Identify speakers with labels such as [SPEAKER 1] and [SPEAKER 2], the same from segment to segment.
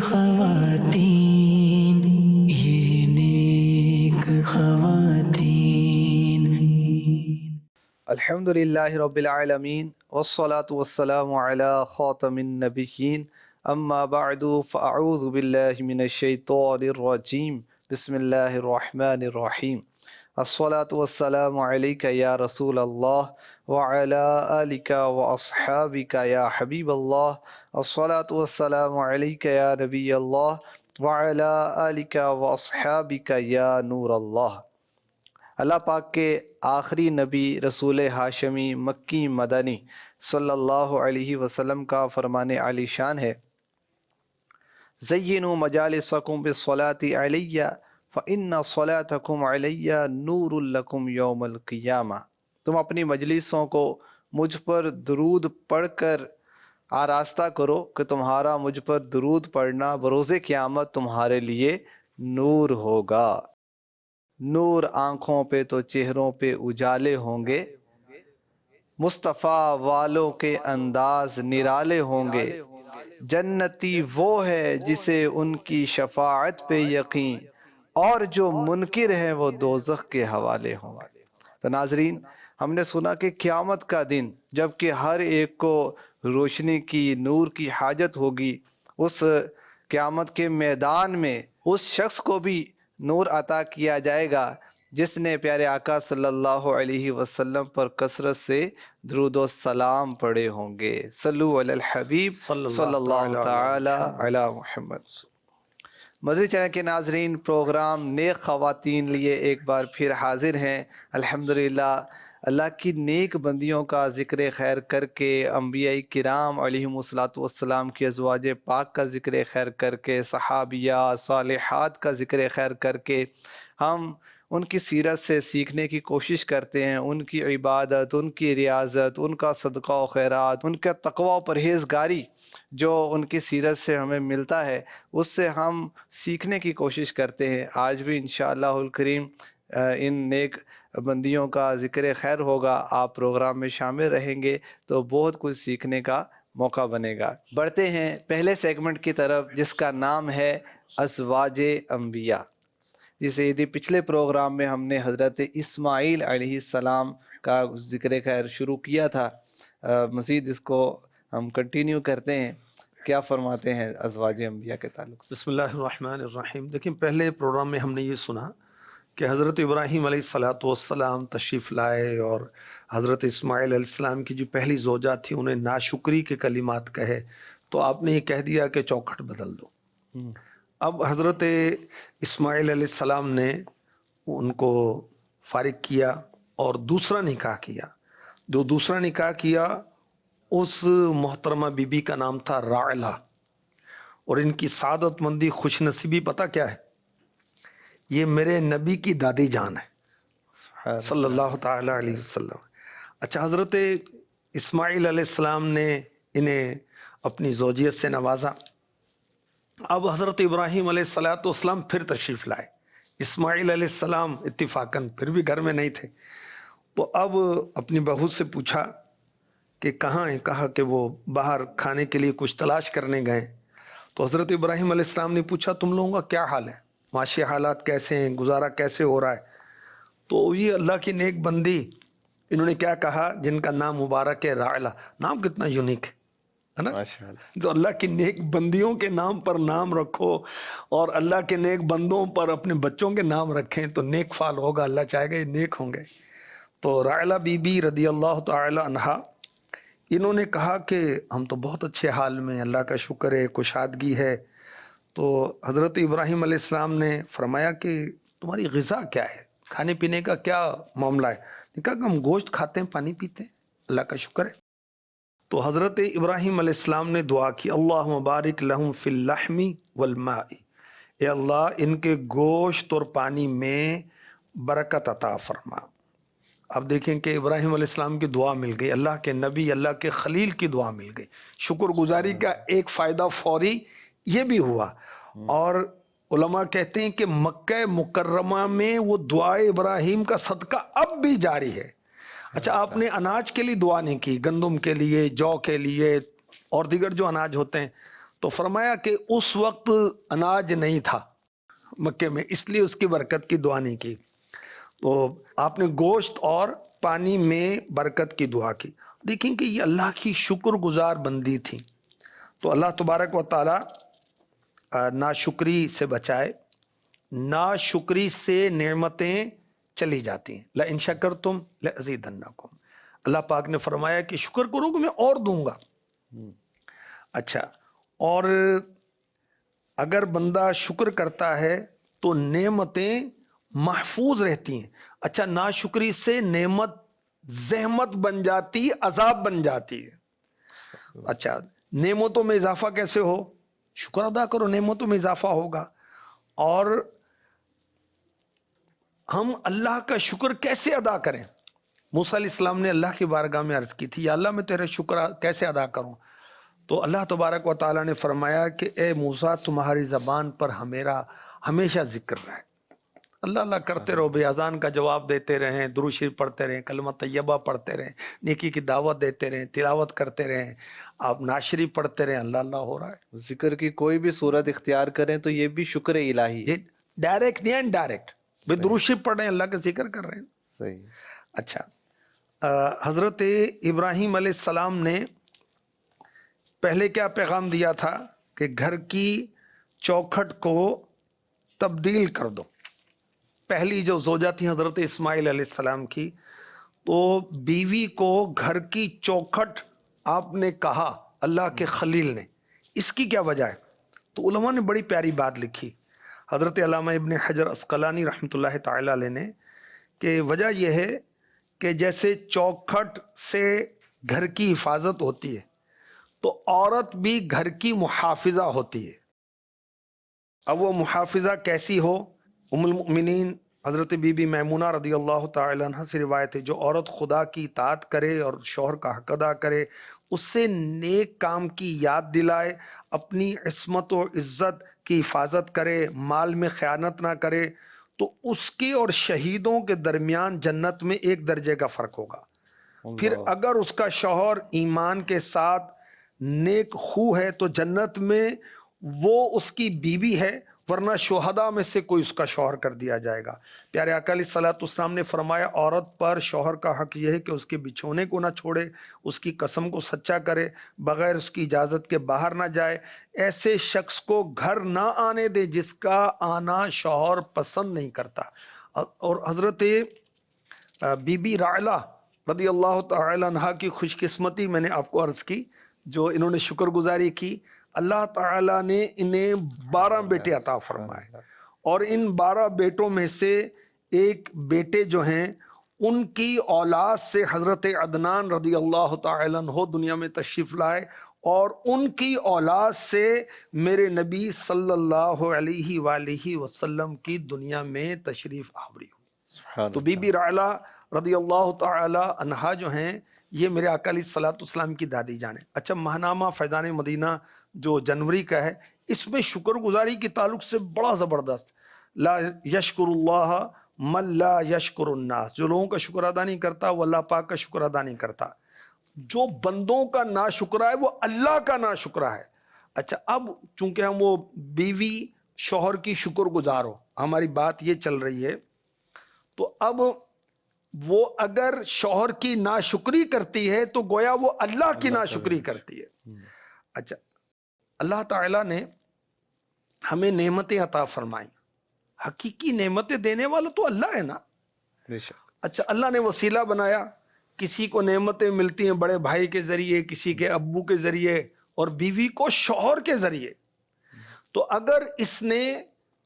[SPEAKER 1] خواتین، یہ نیک خواتین۔
[SPEAKER 2] الحمدللہ رب العالمین والصلاة والسلام علی خاتم النبیین، اما بعد فاعوذ باللہ من الشیطان الرجیم، بسم اللہ الرحمن الرحیم۔ الصلاة والسلام علیک یا رسول اللہ وعلی آلک واصحابک یا حبیب اللہ۔ الصلاة والسلام علیک یا نبی اللہ وعلی آلک واصحابک یا نور اللہ۔ اللہ پاک کے آخری نبی رسول ہاشمی مکی مدنی صلی اللہ علیہ وسلم کا فرمان عالی شان ہے، زینوا مجالسکم بالصلاۃ علیہ فإن صلاتکم علیہ نور لکم یوم القیامہ۔ تم اپنی مجلسوں کو مجھ پر درود پڑھ کر آراستہ کرو کہ تمہارا مجھ پر درود پڑھنا بروز قیامت تمہارے لیے نور ہوگا۔ نور آنکھوں پہ تو چہروں پہ اجالے ہوں گے، مصطفیٰ والوں کے انداز نرالے ہوں گے، جنتی وہ ہے جسے ان کی شفاعت پہ یقین، اور جو منکر ہیں وہ دوزخ کے حوالے ہوں گے۔ تو ناظرین، ہم نے سنا کہ قیامت کا دن جب کہ ہر ایک کو روشنی کی، نور کی حاجت ہوگی، اس قیامت کے میدان میں اس شخص کو بھی نور عطا کیا جائے گا جس نے پیارے آقا صلی اللہ علیہ وسلم پر کثرت سے درود و سلام پڑھے ہوں گے۔ صلو علی الحبیب صلی اللہ تعالی علی محمد۔ مدری چینل کے ناظرین، پروگرام نیک خواتین لیے ایک بار پھر حاضر ہیں۔ الحمدللہ اللہ کی نیک بندیوں کا ذکر خیر کر کے، انبیاء کرام علیہم السلام کی ازواج پاک کا ذکر خیر کر کے، صحابیہ صالحات کا ذکر خیر کر کے ہم ان کی سیرت سے سیکھنے کی کوشش کرتے ہیں۔ ان کی عبادت، ان کی ریاضت، ان کا صدقہ و خیرات، ان کا تقوی و پرہیزگاری جو ان کی سیرت سے ہمیں ملتا ہے، اس سے ہم سیکھنے کی کوشش کرتے ہیں۔ آج بھی انشاءاللہ الکریم ان نیک بندیوں کا ذکر خیر ہوگا۔ آپ پروگرام میں شامل رہیں گے تو بہت کچھ سیکھنے کا موقع بنے گا۔ بڑھتے ہیں پہلے سیگمنٹ کی طرف جس کا نام ہے ازواج انبیاء۔ جسے پچھلے پروگرام میں ہم نے حضرت اسماعیل علیہ السلام کا ذکر خیر شروع کیا تھا، مزید اس کو ہم کنٹینیو کرتے ہیں۔ کیا فرماتے ہیں ازواج انبیاء کے تعلق سے؟
[SPEAKER 3] بسم اللہ الرحمن الرحیم۔ دیکھیں، پہلے پروگرام میں ہم نے یہ سنا کہ حضرت ابراہیم علیہ السلام تشریف لائے اور حضرت اسماعیل علیہ السلام کی جو پہلی زوجہ تھی انہیں ناشکری کے کلمات کہے، تو آپ نے یہ کہہ دیا کہ چوکھٹ بدل دو۔ اب حضرت اسماعیل علیہ السلام نے ان کو فارغ کیا اور دوسرا نکاح کیا۔ جو دوسرا نکاح کیا اس محترمہ بی بی کا نام تھا راعلہ، اور ان کی سعادت مندی خوش نصیبی پتہ کیا ہے؟ یہ میرے نبی کی دادی جان ہے صلی اللہ تعالی علیہ وسلم۔ اچھا، حضرت اسماعیل علیہ السلام نے انہیں اپنی زوجیت سے نوازا۔ اب حضرت ابراہیم علیہ السلام پھر تشریف لائے۔ اسماعیل علیہ السلام اتفاقاً پھر بھی گھر میں نہیں تھے، تو اب اپنی بہو سے پوچھا کہ کہاں ہیں؟ کہا کہ وہ باہر کھانے کے لیے کچھ تلاش کرنے گئے۔ تو حضرت ابراہیم علیہ السلام نے پوچھا تم لوگوں کا کیا حال ہے، معاشی حالات کیسے ہیں، گزارا کیسے ہو رہا ہے؟ تو یہ اللہ کی نیک بندی انہوں نے کیا کہا، جن کا نام مبارک ہے راعلہ۔ نام کتنا یونیک ہے نا؟ تو اللہ کی نیک بندیوں کے نام پر نام رکھو، اور اللہ کے نیک بندوں پر اپنے بچوں کے نام رکھیں تو نیک فال ہوگا، اللہ چاہے گا یہ نیک ہوں گے۔ تو راعلہ بی بی رضی اللہ تعالی عنہا انہوں نے کہا کہ ہم تو بہت اچھے حال میں، اللہ کا شکر ہے، کشادگی ہے۔ تو حضرت ابراہیم علیہ السلام نے فرمایا کہ تمہاری غذا کیا ہے، کھانے پینے کا کیا معاملہ ہے؟ نے کہا کہ ہم گوشت کھاتے ہیں، پانی پیتے ہیں، اللہ کا شکر ہے۔ تو حضرت ابراہیم علیہ السلام نے دعا کی، اللہم بارک لہم فی اللحم والماء، اے اللہ ان کے گوشت اور پانی میں برکت عطا فرما۔ اب دیکھیں کہ ابراہیم علیہ السلام کی دعا مل گئی، اللہ کے نبی، اللہ کے خلیل کی دعا مل گئی۔ شکر گزاری کا ایک فائدہ فوری یہ بھی ہوا، اور علماء کہتے ہیں کہ مکہ مکرمہ میں وہ دعائے ابراہیم کا صدقہ اب بھی جاری ہے۔ اچھا، آپ نے اناج کے لیے دعا نہیں کی، گندم کے لیے، جو کے لیے اور دیگر جو اناج ہوتے ہیں، تو فرمایا کہ اس وقت اناج نہیں تھا مکے میں، اس لیے اس کی برکت کی دعا نہیں کی، تو آپ نے گوشت اور پانی میں برکت کی دعا کی۔ دیکھیں کہ یہ اللہ کی شکر گزار بندی تھی، تو اللہ تبارک و تعالی ناشکری سے بچائے۔ ناشکری سے نعمتیں چلی جاتی ہیں، لَإِن شَكَرْتُمْ لَأَزِيدَنَّكُمْ، اللہ پاک نے فرمایا کہ شکر کرو گے میں اور دوں گا۔ اچھا، اور اگر بندہ شکر کرتا ہے تو نعمتیں محفوظ رہتی ہیں۔ اچھا، ناشکری سے نعمت زحمت بن جاتی، عذاب بن جاتی ہے۔ اچھا، نعمتوں میں اضافہ کیسے ہو؟ شکر ادا کرو، نعمتوں میں اضافہ ہوگا۔ اور ہم اللہ کا شکر کیسے ادا کریں؟ موسیٰ علیہ السلام نے اللہ کی بارگاہ میں عرض کی تھی، یا اللہ میں تیرے شکر کیسے ادا کروں؟ تو اللہ تبارک و تعالیٰ نے فرمایا کہ اے موسیٰ، تمہاری زبان پر میرا ہمیشہ ذکر رہے، اللہ اللہ کرتے رہو، بے اذان کا جواب دیتے رہیں، درود شریف پڑھتے رہیں، کلمہ طیبہ پڑھتے رہیں، نیکی کی دعوت دیتے رہیں، تلاوت کرتے رہیں، آپ ناشری پڑھتے رہیں، اللہ اللہ ہو رہا ہے۔
[SPEAKER 2] ذکر کی کوئی بھی صورت اختیار کریں تو یہ بھی شکر الہی ہے۔
[SPEAKER 3] جی، ڈائریکٹ نہیں، انڈائریکٹ، بے درود شریف پڑھ رہے ہیں، اللہ کا ذکر کر رہے ہیں۔
[SPEAKER 2] صحیح۔
[SPEAKER 3] اچھا، حضرت ابراہیم علیہ السلام نے پہلے کیا پیغام دیا تھا کہ گھر کی چوکھٹ کو تبدیل کر دو۔ پہلی جو زوجہ تھی حضرت اسماعیل علیہ السلام کی، تو بیوی کو گھر کی چوکھٹ آپ نے کہا، اللہ کے خلیل نے، اس کی کیا وجہ ہے؟ تو علماء نے بڑی پیاری بات لکھی، حضرت علامہ ابن حجر عسقلانی رحمۃ اللہ تعالی علیہ نے، کہ وجہ یہ ہے کہ جیسے چوکھٹ سے گھر کی حفاظت ہوتی ہے تو عورت بھی گھر کی محافظہ ہوتی ہے۔ اب وہ محافظہ کیسی ہو؟ ام المؤمنین حضرت بی بی میمونہ رضی اللہ تعالی عنہ سے روایت ہے، جو عورت خدا کی اطاعت کرے اور شوہر کا حق ادا کرے، اس سے نیک کام کی یاد دلائے، اپنی عصمت و عزت کی حفاظت کرے، مال میں خیانت نہ کرے، تو اس کے اور شہیدوں کے درمیان جنت میں ایک درجے کا فرق ہوگا۔ پھر اگر اس کا شوہر ایمان کے ساتھ نیک خو ہے تو جنت میں وہ اس کی بیوی ہے، ورنہ شہداء میں سے کوئی اس کا شوہر کر دیا جائے گا۔ پیارے آقا علیہ الصلوۃ والسلام نے فرمایا، عورت پر شوہر کا حق یہ ہے کہ اس کے بچھونے کو نہ چھوڑے، اس کی قسم کو سچا کرے، بغیر اس کی اجازت کے باہر نہ جائے، ایسے شخص کو گھر نہ آنے دے جس کا آنا شوہر پسند نہیں کرتا۔ اور حضرت بی بی رعلہ رضی اللہ تعالی عنہ کی خوش قسمتی میں نے آپ کو عرض کی، جو انہوں نے شکر گزاری کی، اللہ تعالیٰ نے انہیں 12 بیٹے عطا فرمائے، اور ان 12 بیٹوں میں سے ایک بیٹے جو ہیں ان کی اولاد سے حضرت عدنان رضی اللہ تعالی عنہ دنیا میں تشریف لائے، اور ان کی اولاد سے میرے نبی صلی اللہ علیہ وآلہ وسلم کی دنیا میں تشریف آوری ہوئی۔ تو بی بی رعلہ رضی اللہ تعالی عنہا جو ہیں یہ میرے آقا علیہ الصلوۃ والسلام کی دادی جان ہیں۔ اچھا، ماہنامہ فیضان مدینہ جو جنوری کا ہے، اس میں شکر گزاری کے تعلق سے بڑا زبردست، لا یشکر اللہ من لا یشکر الناس، جو لوگوں کا شکر ادا نہیں کرتا وہ اللہ پاک کا شکر ادا نہیں کرتا، جو بندوں کا ناشکرہ ہے وہ اللہ کا ناشکرہ ہے۔ اچھا، اب چونکہ ہم وہ بیوی شوہر کی شکر گزار ہو، ہماری بات یہ چل رہی ہے، تو اب وہ اگر شوہر کی ناشکری کرتی ہے تو گویا وہ اللہ کی ناشکری کرتی ہے۔ اچھا، اللہ تعالیٰ نے ہمیں نعمتیں عطا فرمائیں، حقیقی نعمتیں دینے والا تو اللہ ہے نا۔ اچھا، اللہ نے وسیلہ بنایا، کسی کو نعمتیں ملتی ہیں بڑے بھائی کے ذریعے، کسی کے ابو کے ذریعے، اور بیوی کو شوہر کے ذریعے۔ تو اگر اس نے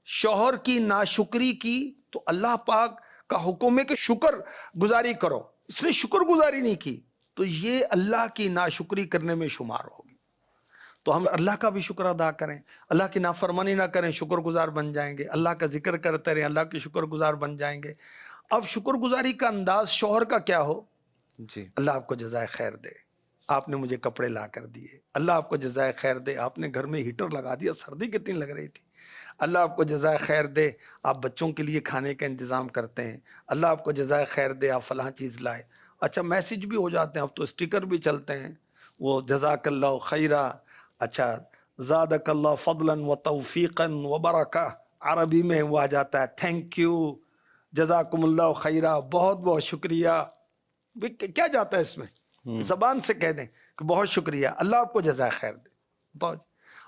[SPEAKER 3] شوہر کی ناشکری کی تو اللہ پاک کا حکم ہے کہ شکر گزاری کرو، اس نے شکر گزاری نہیں کی تو یہ اللہ کی ناشکری کرنے میں شمار ہوگی۔ تو ہم اللہ کا بھی شکر ادا کریں، اللہ کی نافرمانی نہ کریں، شکر گزار بن جائیں گے، اللہ کا ذکر کرتے رہیں، اللہ کے شکر گزار بن جائیں گے۔ اب شکر گزاری کا انداز شوہر کا کیا ہو؟
[SPEAKER 2] جی،
[SPEAKER 3] اللہ آپ کو جزائے خیر دے، آپ نے مجھے کپڑے لا کر دیے، اللہ آپ کو جزائے خیر دے، آپ نے گھر میں ہیٹر لگا دیا، سردی کتنی لگ رہی تھی، اللہ آپ کو جزائے خیر دے، آپ بچوں کے لیے کھانے کا انتظام کرتے ہیں، اللہ آپ کو جزائے خیر دے، آپ فلاں چیز لائے۔ اچھا، میسیج بھی ہو جاتے ہیں، اب تو اسٹیکر بھی چلتے ہیں، وہ جزاک اللہ خیرہ، اچھا زادک اللہ فضلا و توفیقا و برکہ، عربی میں وہ آ جاتا ہے تھینک یو، جزاکم اللہ خیرہ، بہت بہت شکریہ. کیا جاتا ہے اس میں؟ زبان سے کہہ دیں کہ بہت شکریہ، اللہ آپ کو جزائے خیر دے. بتاؤ.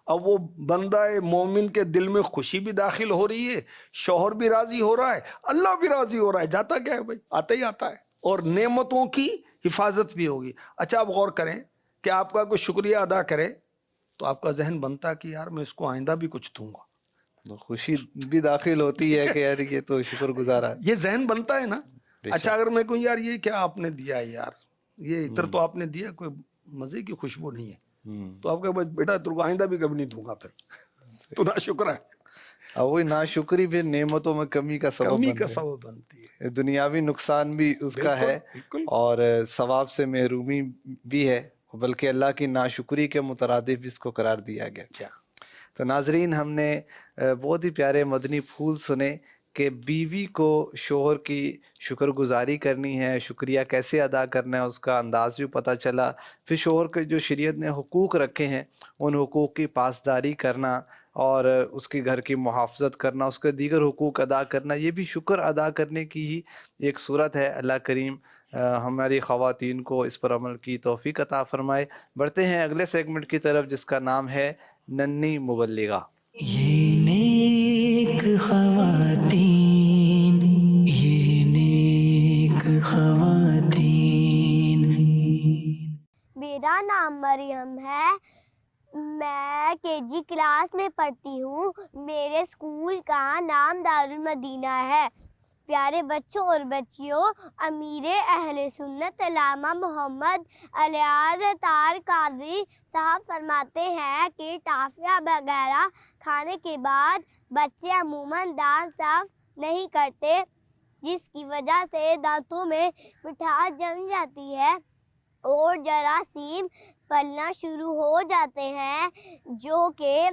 [SPEAKER 3] اب وہ بندہ مومن کے دل میں خوشی بھی داخل ہو رہی ہے، شوہر بھی راضی ہو رہا ہے، اللہ بھی راضی ہو رہا ہے. جاتا کیا ہے بھائی؟ آتا ہی آتا ہے. اور نعمتوں کی حفاظت بھی ہوگی. اچھا آپ غور کریں کہ آپ کا کوئی شکریہ ادا کرے تو آپ کا ذہن بنتا کہ یار میں اس کو آئندہ بھی کچھ دوں گا.
[SPEAKER 2] خوشی بھی داخل ہوتی ہے کہ یار یہ تو شکر گزار ہے.
[SPEAKER 3] یہ ذہن بنتا ہے نا. اچھا اگر میں کہوں یار یہ کیا آپ نے دیا ہے یار، یہ عطر تو آپ نے دیا، کوئی مزے کی خوشبو نہیں ہے، تو آپ کا بیٹا تو آئندہ بھی کبھی نہیں دوں گا، پھر تو نہ شکر ہے.
[SPEAKER 2] اور وہی ناشکری پھر نعمتوں میں کمی کا
[SPEAKER 3] سبب بنتی ہے.
[SPEAKER 2] دنیاوی نقصان بھی اس کا ہے اور ثواب سے محرومی بھی ہے، بلکہ اللہ کی ناشکری کے مترادف بھی اس کو قرار دیا گیا. تو ناظرین، ہم نے بہت ہی پیارے مدنی پھول سنے کہ بیوی کو شوہر کی شکر گزاری کرنی ہے، شکریہ کیسے ادا کرنا ہے، اس کا انداز بھی پتہ چلا. پھر شوہر کے جو شریعت نے حقوق رکھے ہیں ان حقوق کی پاسداری کرنا اور اس کے گھر کی محافظت کرنا، اس کے دیگر حقوق ادا کرنا، یہ بھی شکر ادا کرنے کی ہی ایک صورت ہے. اللہ کریم ہماری خواتین کو اس پر عمل کی توفیق عطا فرمائے. بڑھتے ہیں اگلے سیگمنٹ کی طرف جس کا نام ہے ننھی مبلغہ.
[SPEAKER 1] یہ نیک خواتین، یہ نیک خواتین.
[SPEAKER 4] میرا نام مریم ہے، میں KG کلاس میں پڑھتی ہوں. میرے اسکول کا نام دارالمدینہ ہے. پیارے بچوں اور بچیوں، امیر اہل سنت علامہ محمد الیاز تار قادری صاحب فرماتے ہیں کہ ٹافیاں وغیرہ کھانے کے بعد بچے عموماً دانت صاف نہیں کرتے، جس کی وجہ سے دانتوں میں مٹھاس جم جاتی ہے اور جراثیم پلنا شروع ہو جاتے ہیں، جو کہ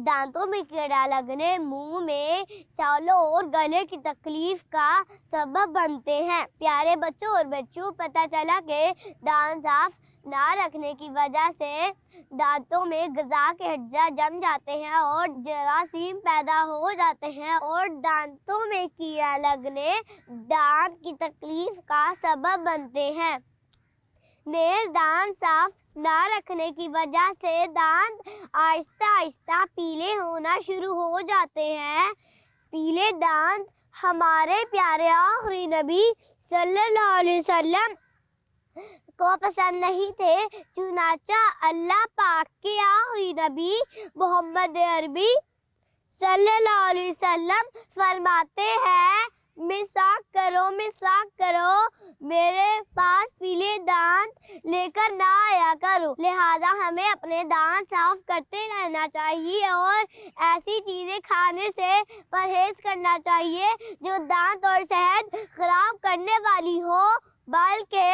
[SPEAKER 4] دانتوں میں کیڑا لگنے، منہ میں چالوں اور گلے کی تکلیف کا سبب بنتے ہیں. پیارے بچوں اور بچیوں، پتہ چلا کہ دانت صاف نہ رکھنے کی وجہ سے دانتوں میں غذا کے اجزاء جم جاتے ہیں اور جراثیم پیدا ہو جاتے ہیں، اور دانتوں میں کیڑا لگنے دانت کی تکلیف کا سبب بنتے ہیں. نیز دانت صاف نہ رکھنے کی وجہ سے دانت آہستہ آہستہ پیلے ہونا شروع ہو جاتے ہیں. پیلے دانت ہمارے پیارے آخری نبی صلی اللہ علیہ وسلم کو پسند نہیں تھے، چنانچہ اللہ پاک کے آخری نبی محمد عربی صلی اللہ علیہ وسلم فرماتے ہیں، مسواک کرو، میرے پاس پیلے دانت لے کر نہ آیا کرو. لہذا ہمیں اپنے دانت صاف کرتے رہنا چاہیے اور ایسی چیزیں کھانے سے پرہیز کرنا چاہیے جو دانت اور صحت خراب کرنے والی ہو. بلکہ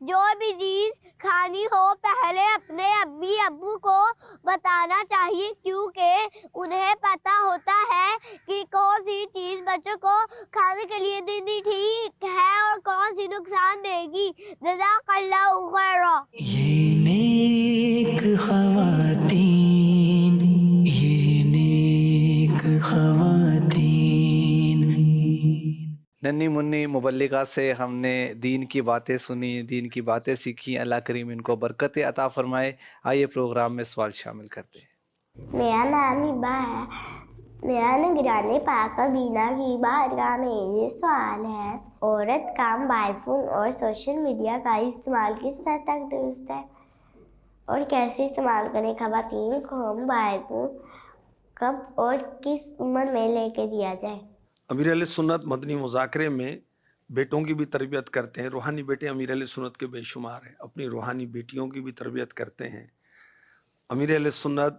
[SPEAKER 4] جو بھی چیز کھانی ہو پہلے اپنے امی ابو کو بتانا چاہیے، کیونکہ انہیں پتہ ہوتا ہے کہ کون سی چیز بچوں کو کھانے کے لیے دینی ٹھیک ہے اور کون سی نقصان دے گی. جزاک اللہ خیرا.
[SPEAKER 1] یہ نیک خواتین، یہ نیک خواتین.
[SPEAKER 2] ننھی منی مبلغہ سے ہم نے دین کی باتیں سنی، دین کی باتیں سیکھی. اللہ کریم ان کو برکت عطا فرمائے. آئیے پروگرام میں سوال شامل کرتے ہیں.
[SPEAKER 5] میرا نام ہبا ہے. میرا نگران پاک بینا کی بارگاہ میں یہ سوال ہے، عورت کا موبائل فون اور سوشل میڈیا کا استعمال کس حد تک درست ہے اور کیسے استعمال کریں؟ خواتین کو موبائل فون کب اور کس عمر میں لے کے دیا جائے؟
[SPEAKER 3] امیر اہل سنت مدنی مذاکرے میں بیٹوں کی بھی تربیت کرتے ہیں. روحانی بیٹے امیر اہل سنت کے بے شمار ہیں، اپنی روحانی بیٹیوں کی بھی تربیت کرتے ہیں. امیر اہل سنت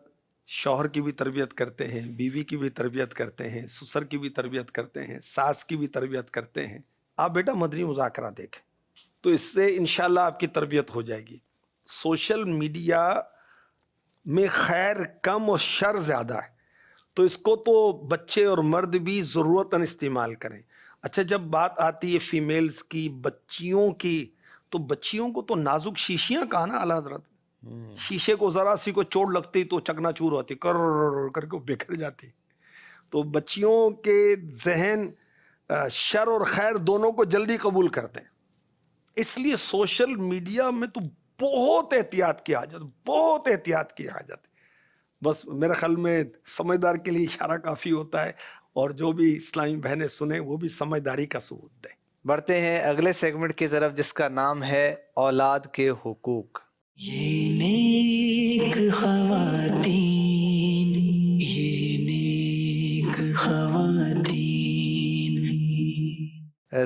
[SPEAKER 3] شوہر کی بھی تربیت کرتے ہیں، بیوی کی بھی تربیت کرتے ہیں، سسر کی بھی تربیت کرتے ہیں، ساس کی بھی تربیت کرتے ہیں. آپ بیٹا مدنی مذاکرہ دیکھیں تو اس سے انشاءاللہ آپ کی تربیت ہو جائے گی. سوشل میڈیا میں خیر کم اور شر زیادہ ہے، تو اس کو تو بچے اور مرد بھی ضرورتاً استعمال کریں. اچھا جب بات آتی ہے فیمیلز کی، بچیوں کی، تو بچیوں کو تو نازک شیشیاں کہا نا اعلیٰ حضرت. شیشے کو ذرا سی کو چوٹ لگتی تو چکنا چور ہوتی، کر کر کے بکھر جاتی. تو بچیوں کے ذہن شر اور خیر دونوں کو جلدی قبول کرتے ہیں. اس لیے سوشل میڈیا میں تو بہت احتیاط کی حاجت، بہت احتیاط کی حاجت. بس میرے خیال میں سمجھدار کے لیے اشارہ کافی ہوتا ہے، اور جو بھی اسلامی بہنیں سنیں وہ بھی سمجھداری کا ثبوت دیں.
[SPEAKER 2] بڑھتے ہیں اگلے سیگمنٹ کی طرف جس کا نام ہے اولاد کے حقوق.
[SPEAKER 1] یہ نیک خواتین، یہ نیک خواتین.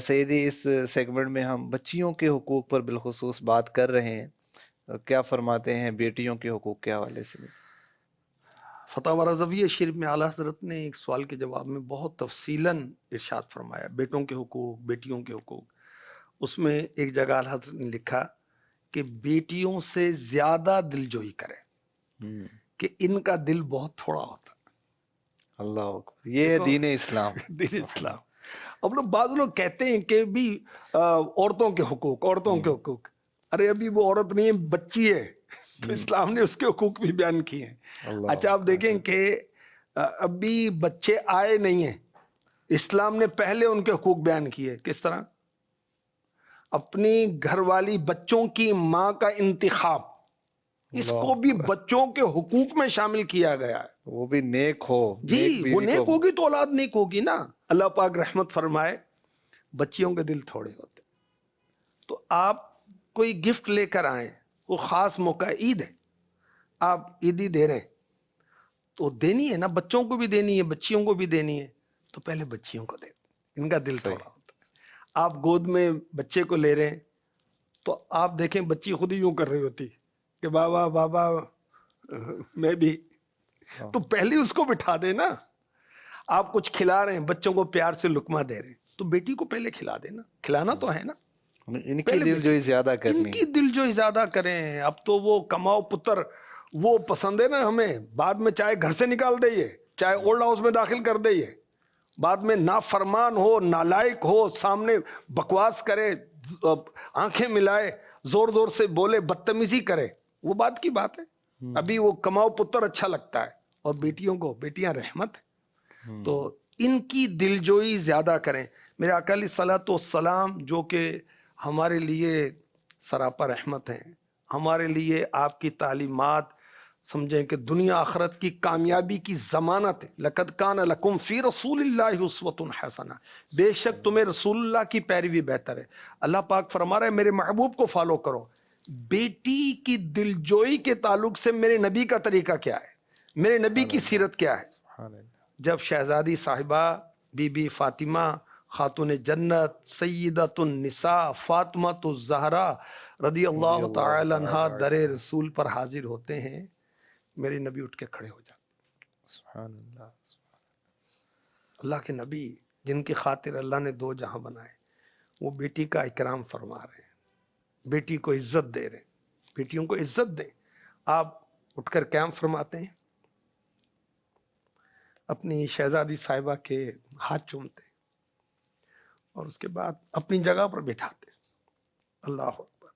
[SPEAKER 2] سیدی اس سیگمنٹ میں ہم بچیوں کے حقوق پر بالخصوص بات کر رہے ہیں. کیا فرماتے ہیں بیٹیوں کے حقوق کے حوالے سے؟
[SPEAKER 3] فتاوی رضویہ شریف میں اعلیٰ حضرت نے ایک سوال کے جواب میں بہت تفصیلاً ارشاد فرمایا بیٹوں کے حقوق، بیٹیوں کے حقوق. اس میں ایک جگہ اعلیٰ حضرت نے لکھا کہ بیٹیوں سے زیادہ دلجوئی کرے کہ ان کا دل بہت تھوڑا ہوتا.
[SPEAKER 2] اللہ اکبر، یہ ہے دین اسلام.
[SPEAKER 3] دین اسلام. اب لوگ بعض لوگ کہتے ہیں کہ بھی عورتوں کے حقوق، عورتوں کے حقوق. ارے ابھی وہ عورت نہیں ہے، بچی ہے، تو اسلام نے اس کے حقوق بھی بیان کیے ہیں. اچھا آپ دیکھیں کہ ابھی بچے آئے نہیں ہیں، اسلام نے پہلے ان کے حقوق بیان کیے. کس طرح؟ اپنی گھر والی بچوں کی ماں کا انتخاب، اس کو بھی بچوں کے حقوق میں شامل کیا گیا ہے.
[SPEAKER 2] وہ بھی نیک ہو.
[SPEAKER 3] جی وہ نیک ہوگی تو اولاد نیک ہوگی نا. اللہ پاک رحمت فرمائے بچیوں کے دل تھوڑے ہوتے. تو آپ کوئی گفٹ لے کر آئیں، وہ خاص موقع ہے، عید ہے، آپ عیدی دے رہے ہیں تو دینی ہے نا، بچوں کو بھی دینی ہے، بچیوں کو بھی دینی ہے. تو پہلے بچیوں کو دیں، ان کا دل تھوڑا ہوتا ہے. آپ گود میں بچے کو لے رہے ہیں تو آپ دیکھیں بچی خود ہی یوں کر رہی ہوتی کہ بابا بابا میں بھی. تو پہلے اس کو بٹھا دے نا. آپ کچھ کھلا رہے ہیں، بچوں کو پیار سے لقمہ دے رہے ہیں تو بیٹی کو پہلے کھلا دینا، کھلانا تو ہے نا.
[SPEAKER 2] ان کی دل جوئی زیادہ کرنی،
[SPEAKER 3] ان کی دل جوئی زیادہ کریں. اب تو وہ کماؤ پتر وہ پسند ہے نا ہمیں، بعد میں چاہے گھر سے نکال دئیے، چاہے اولڈ ہاؤس میں داخل کر دئیے، بعد میں نافرمان ہو، نالائق ہو، سامنے بکواس کرے، آنکھیں ملائے، زور زور سے بولے، بدتمیزی کرے، وہ بات کی بات ہے. ابھی وہ کماؤ پتر اچھا لگتا ہے. اور بیٹیوں کو، بیٹیاں رحمت ہے، تو ان کی دلجوئی زیادہ کریں. میرے آقا علیہ الصلوۃ والسلام جو کہ ہمارے لیے سراپا رحمت ہیں، ہمارے لیے آپ کی تعلیمات سمجھیں کہ دنیا آخرت کی کامیابی کی ضمانت ہے. لقد کان لکم فی رسول اللہ اسوۃ حسنہ، بے شک تمہیں رسول اللہ کی پیروی بہتر ہے. اللہ پاک فرما رہا ہے میرے محبوب کو فالو کرو. بیٹی کی دلجوئی کے تعلق سے میرے نبی کا طریقہ کیا ہے، میرے نبی کی سیرت کیا ہے. جب شہزادی صاحبہ بی بی فاطمہ خاتون جنت سیدۃ النساء فاطمہ الزہرا رضی اللہ تعالی عنہا در رسول پر حاضر ہوتے ہیں، میرے نبی اٹھ کے کھڑے ہو جاتے.
[SPEAKER 2] سبحان اللہ.
[SPEAKER 3] اللہ کے نبی جن کی خاطر اللہ نے دو جہاں بنائے، وہ بیٹی کا اکرام فرما رہے ہیں، بیٹی کو عزت دے رہے ہیں. بیٹیوں کو عزت دیں. آپ اٹھ کر قیام فرماتے ہیں، اپنی شہزادی صاحبہ کے ہاتھ چومتے اور اس کے بعد اپنی جگہ پر بٹھاتے. اللہ اکبر.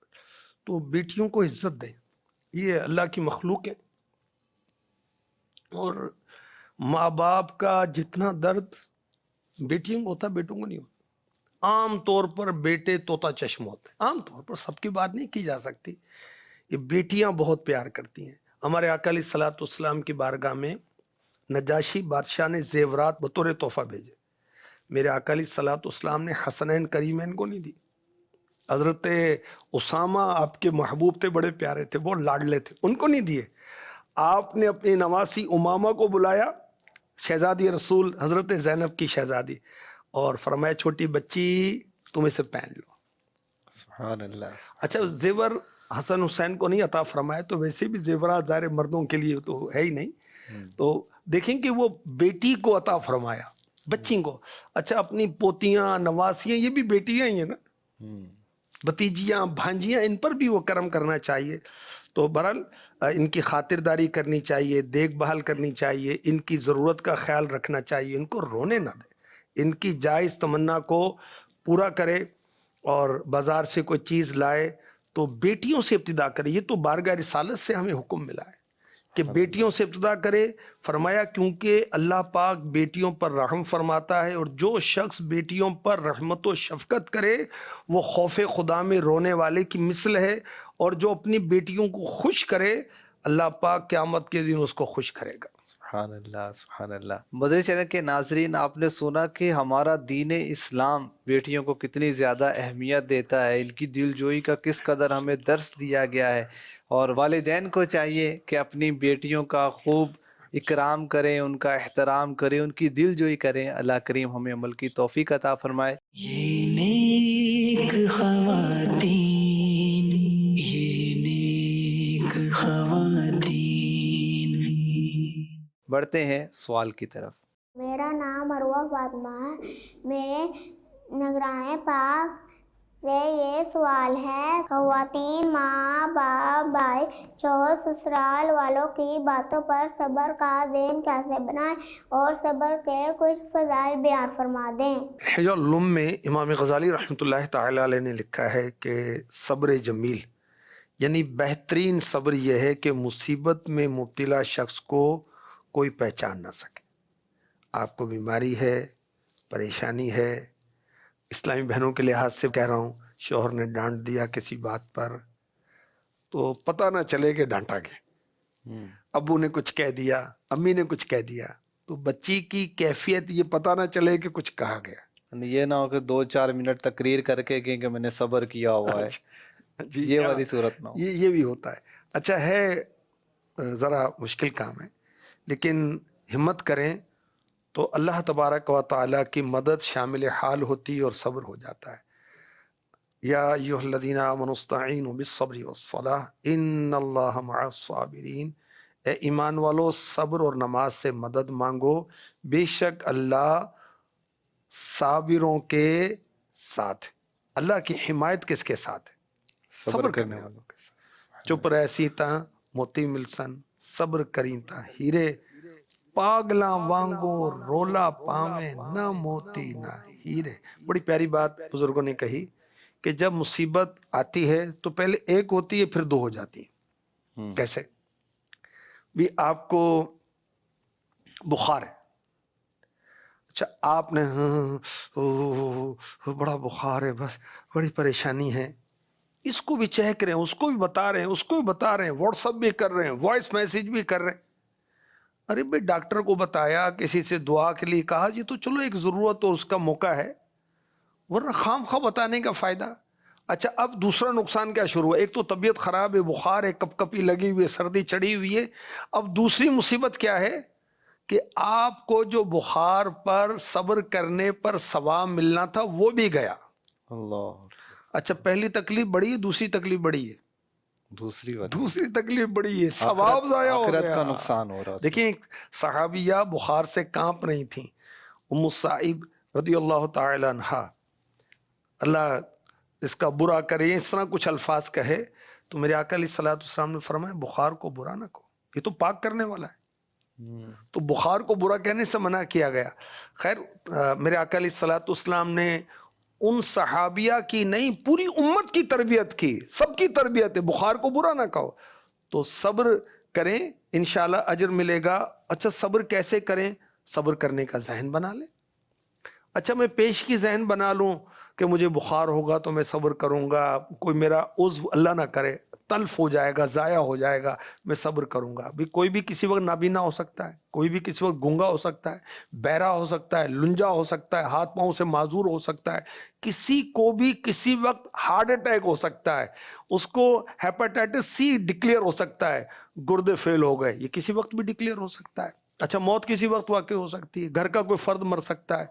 [SPEAKER 3] تو بیٹیوں کو عزت دیں، یہ اللہ کی مخلوق ہے. اور ماں باپ کا جتنا درد بیٹیوں کو ہوتا بیٹوں کو نہیں ہوتا. عام طور پر بیٹے طوطا چشم ہوتے ہیں، عام طور پر، سب کی بات نہیں کی جا سکتی. یہ بیٹیاں بہت پیار کرتی ہیں. ہمارے آقا علیہ الصلوۃ والسلام کی بارگاہ میں نجاشی بادشاہ نے زیورات بطور تحفہ بھیجے. میرے آقا علیہ الصلوۃ والسلام نے حسنین کریمین کو نہیں دی. حضرت اسامہ آپ کے محبوب تھے، بڑے پیارے تھے، وہ لاڈلے تھے، ان کو نہیں دیے. آپ نے اپنی نواسی امامہ کو بلایا، شہزادی رسول حضرت زینب کی شہزادی، اور فرمایا چھوٹی بچی تم اسے پہن لو.
[SPEAKER 2] سبحان اللہ.
[SPEAKER 3] اچھا زیور حسن حسین کو نہیں عطا فرمایا تو ویسے بھی زیورات ظاہر مردوں کے لیے تو ہے ہی نہیں. تو دیکھیں کہ وہ بیٹی کو عطا فرمایا، بچی کو. اچھا اپنی پوتیاں نواسیاں یہ بھی بیٹیاں ہی ہیں نا، بھتیجیاں بھانجیاں، ان پر بھی وہ کرم کرنا چاہیے. تو بہرحال ان کی خاطرداری کرنی چاہیے، دیکھ بھال کرنی چاہیے، ان کی ضرورت کا خیال رکھنا چاہیے، ان کو رونے نہ دے، ان کی جائز تمنا کو پورا کرے. اور بازار سے کوئی چیز لائے تو بیٹیوں سے ابتدا کرے. یہ تو بارگاہ رسالت سے ہمیں حکم ملا ہے کہ بیٹیوں سے ابتدا کرے. فرمایا کیونکہ اللہ پاک بیٹیوں پر رحم فرماتا ہے، اور جو شخص بیٹیوں پر رحمت و شفقت کرے وہ خوف خدا میں رونے والے کی مثل ہے، اور جو اپنی بیٹیوں کو خوش کرے اللہ پاک قیامت کے دن اس کو خوش کرے گا.
[SPEAKER 2] سبحان اللہ سبحان اللہ. مدری چینل کے ناظرین، آپ نے سنا کہ ہمارا دین اسلام بیٹیوں کو کتنی زیادہ اہمیت دیتا ہے، ان کی دل جوئی کا کس قدر ہمیں درس دیا گیا ہے، اور والدین کو چاہیے کہ اپنی بیٹیوں کا خوب اکرام کریں، ان کا احترام کریں، ان کی دل جوئی کریں. اللہ کریم ہمیں عمل کی توفیق عطا فرمائے.
[SPEAKER 1] یہ نیک خواتین، یہ نیک خواتین.
[SPEAKER 2] بڑھتے ہیں سوال کی طرف.
[SPEAKER 5] میرا نام مروہ فاطمہ ہے. میرے نگران پاک سے یہ سوال ہے، خواتین ماں باپ بھائی شوہر سسرال والوں کی باتوں پر صبر کا ذہن کیسے بنائیں، اور صبر کے کچھ فضائل بیان فرما دیں.
[SPEAKER 3] احیاء العلوم میں امام غزالی رحمۃ اللہ تعالی علیہ نے لکھا ہے کہ صبر جمیل یعنی بہترین صبر یہ ہے کہ مصیبت میں مبتلا شخص کو کوئی پہچان نہ سکے. آپ کو بیماری ہے، پریشانی ہے، اسلامی بہنوں کے لحاظ سے کہہ رہا ہوں، شوہر نے ڈانٹ دیا کسی بات پر تو پتہ نہ چلے کہ ڈانٹا گیا. ابو نے کچھ کہہ دیا، امی نے کچھ کہہ دیا، تو بچی کی کیفیت یہ پتہ نہ چلے کہ کچھ کہا گیا.
[SPEAKER 2] یہ نہ ہو کہ 2-4 منٹ تقریر کر کے کہ میں نے صبر کیا ہوا ہے.
[SPEAKER 3] جی
[SPEAKER 2] یہ والی صورت نہ ہو.
[SPEAKER 3] یہ بھی ہوتا ہے. اچھا ہے، ذرا مشکل کام ہے، لیکن ہمت کریں تو اللہ تبارک و تعالیٰ کی مدد شامل حال ہوتی اور صبر ہو جاتا ہے. یا ایھا الذین آمنوا استعینوا بالصبر والصلاۃ ان اللہ مع الصابرین. اے ایمان والو، صبر اور نماز سے مدد مانگو، بے شک اللہ صابروں کے ساتھ. اللہ کی حمایت کس کے ساتھ ہے؟ صبر کرنے والوں کے ساتھ. چپ رہسی تاں موتی ملسن، صبر کریں تاں ہیرے، پاگلاں وانگو رولا پاویں نہ موتی نہ ہیرے. بڑی پیاری بات بزرگوں نے کہی کہ جب مصیبت آتی ہے تو پہلے ایک ہوتی ہے پھر 2 ہو جاتی ہے. کیسے؟ بھی آپ کو بخار ہے، اچھا آپ نے بڑا بخار ہے، بس بڑی پریشانی ہے، اس کو بھی چیک رہے ہیں، اس کو بھی بتا رہے ہیں، اس کو بھی بتا رہے ہیں، واٹس ایپ بھی کر رہے ہیں، وائس میسیج بھی کر رہے ہیں. ارے بھائی ڈاکٹر کو بتایا، کسی سے دعا کے لیے کہا، یہ تو چلو ایک ضرورت اور اس کا موقع ہے، ورنہ خام خواہ بتانے کا فائدہ. اچھا اب دوسرا نقصان کیا شروع ہے؟ ایک تو طبیعت خراب ہے، بخار ہے، کپ کپی لگی ہوئی ہے، سردی چڑھی ہوئی ہے. اب دوسری مصیبت کیا ہے کہ آپ کو جو بخار پر صبر کرنے پر ثواب ملنا تھا وہ بھی گیا.
[SPEAKER 2] اللہ.
[SPEAKER 3] اچھا پہلی تکلیف بڑی ہے، دوسری تکلیف بڑی ہے. دوسری تکلیف بڑی ہے، ثواب ضائع ہو
[SPEAKER 2] آخرت
[SPEAKER 3] گیا،
[SPEAKER 2] کا نقصان ہو رہا.
[SPEAKER 3] دیکھیں ایک صحابیہ بخار سے کانپ رہی تھیں، ام الصائب رضی اللہ تعالی عنہا، اللہ اس کا برا کرے، اس طرح کچھ الفاظ کہے تو میرے آقا علیہ الصلوۃ والسلام نے فرمایا بخار کو برا نہ کہو، یہ تو پاک کرنے والا ہے. تو بخار کو برا کہنے سے منع کیا گیا. خیر میرے آقا علیہ الصلوۃ والسلام نے ان صحابیہ کی نہیں پوری امت کی تربیت کی، سب کی تربیت ہے، بخار کو برا نہ کہو. تو صبر کریں انشاءاللہ اجر ملے گا. اچھا صبر کیسے کریں؟ صبر کرنے کا ذہن بنا لیں. اچھا میں پیش کی ذہن بنا لوں کہ مجھے بخار ہوگا تو میں صبر کروں گا، کوئی میرا عضو اللہ نہ کرے تلف ہو جائے گا، ضائع ہو جائے گا، میں صبر کروں گا. بھی کوئی بھی کسی وقت نابینا ہو سکتا ہے، کوئی بھی کسی وقت گونگا ہو سکتا ہے، بہرا ہو سکتا ہے، لنجا ہو سکتا ہے، ہاتھ پاؤں سے معذور ہو سکتا ہے، کسی کو بھی کسی وقت ہارٹ اٹیک ہو سکتا ہے، اس کو ہیپاٹائٹس سی ڈکلیئر ہو سکتا ہے، گردے فیل ہو گئے، یہ کسی وقت بھی ڈکلیئر ہو سکتا ہے. اچھا موت کسی وقت واقع ہو سکتی ہے، گھر کا کوئی فرد مر سکتا ہے.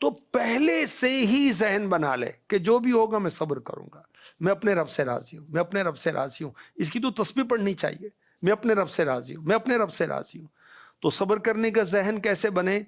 [SPEAKER 3] تو پہلے سے ہی ذہن بنا لے کہ جو بھی ہوگا میں صبر کروں گا، میں اپنے رب سے راضی ہوں، میں اپنے رب سے راضی ہوں. اس کی تو تسبیح پڑھنی چاہیے، میں اپنے رب سے راضی ہوں، میں اپنے رب سے راضی ہوں. تو صبر کرنے کا ذہن کیسے بنے؟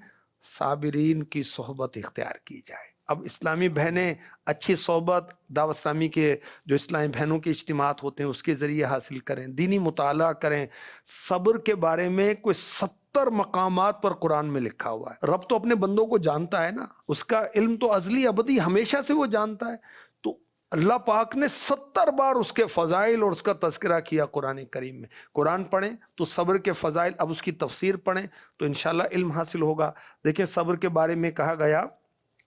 [SPEAKER 3] صابرین کی صحبت اختیار کی جائے. اب اسلامی بہنیں اچھی صحبت دعوت اسلامی کے جو اسلامی بہنوں کے اجتماعات ہوتے ہیں اس کے ذریعے حاصل کریں، دینی مطالعہ کریں. صبر کے بارے میں کوئی 70 مقامات پر قرآن میں لکھا ہوا ہے. رب تو اپنے بندوں کو جانتا ہے نا، اس کا علم تو ازلی ابدی ہمیشہ سے وہ جانتا ہے. تو اللہ پاک نے 70 بار اس کے فضائل اور اس کا تذکرہ کیا قرآن کریم میں. قرآن پڑھیں تو صبر کے فضائل، اب اس کی تفسیر پڑھیں تو انشاءاللہ علم حاصل ہوگا. دیکھیں صبر کے بارے میں کہا گیا